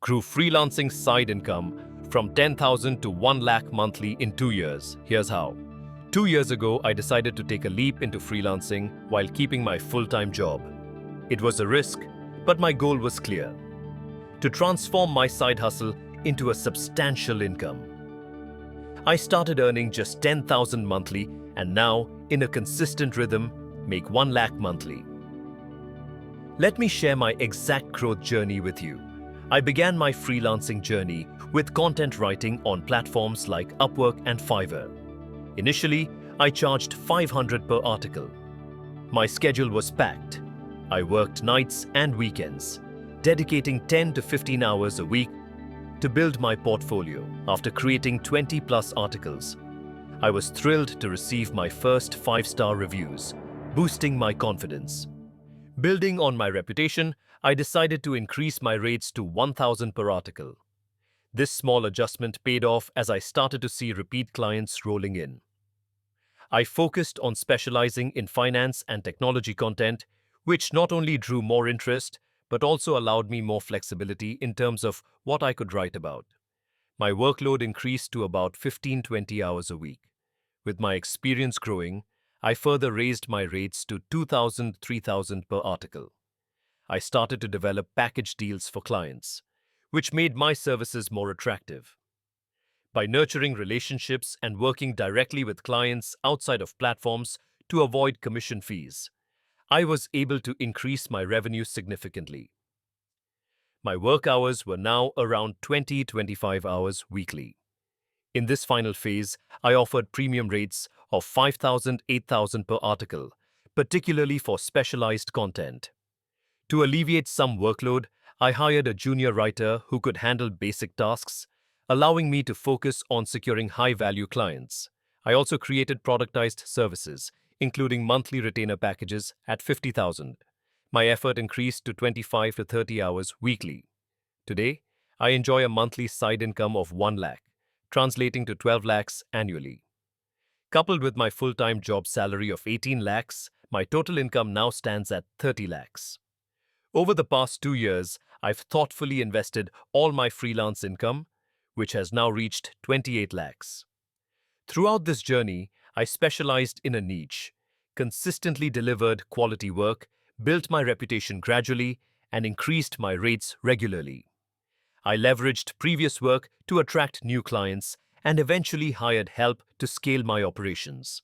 grew freelancing side income from 10,000 to 1 lakh monthly in 2 years. Here's how. 2 years ago, I decided to take a leap into freelancing while keeping my full-time job. It was a risk, but my goal was clear: to transform my side hustle into a substantial income. I started earning just 10,000 monthly and now, in a consistent rhythm, make 1 lakh monthly. Let me share my exact growth journey with you. I began my freelancing journey with content writing on platforms like Upwork and Fiverr. Initially, I charged $500 per article. My schedule was packed. I worked nights and weekends, dedicating 10 to 15 hours a week to build my portfolio. After creating 20+ articles, I was thrilled to receive my first 5-star reviews, boosting my confidence. Building on my reputation, I decided to increase my rates to $1,000 per article. This small adjustment paid off as I started to see repeat clients rolling in. I focused on specializing in finance and technology content, which not only drew more interest, but also allowed me more flexibility in terms of what I could write about. My workload increased to about 15-20 hours a week. With my experience growing, I further raised my rates to $2,000-3,000 per article. I started to develop package deals for clients, which made my services more attractive. By nurturing relationships and working directly with clients outside of platforms to avoid commission fees, I was able to increase my revenue significantly. My work hours were now around 20-25 hours weekly. In this final phase, I offered premium rates of $5,000-8,000 per article, particularly for specialized content. To alleviate some workload, I hired a junior writer who could handle basic tasks, allowing me to focus on securing high-value clients. I also created productized services, including monthly retainer packages at $50,000. My effort increased to 25 to 30 hours weekly. Today, I enjoy a monthly side income of 1 lakh, translating to 12 lakhs annually. Coupled with my full-time job salary of 18 lakhs, my total income now stands at 30 lakhs. Over the past 2 years, I've thoughtfully invested all my freelance income, which has now reached 28 lakhs. Throughout this journey, I specialized in a niche, consistently delivered quality work, built my reputation gradually, and increased my rates regularly. I leveraged previous work to attract new clients and eventually hired help to scale my operations.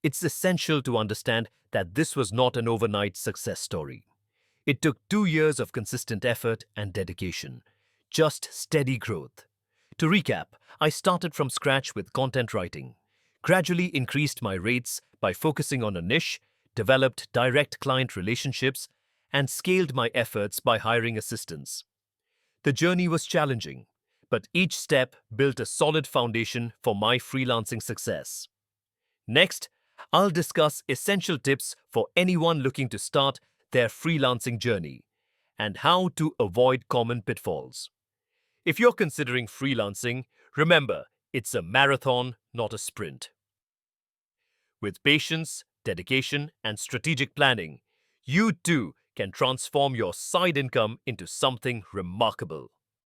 It's essential to understand that this was not an overnight success story. It took 2 years of consistent effort and dedication, just steady growth. To recap, I started from scratch with content writing, gradually increased my rates by focusing on a niche, developed direct client relationships, and scaled my efforts by hiring assistants. The journey was challenging, but each step built a solid foundation for my freelancing success. Next, I'll discuss essential tips for anyone looking to start their freelancing journey and how to avoid common pitfalls. If you're considering freelancing, remember, it's a marathon, not a sprint. With patience, dedication, and strategic planning, you too can transform your side income into something remarkable.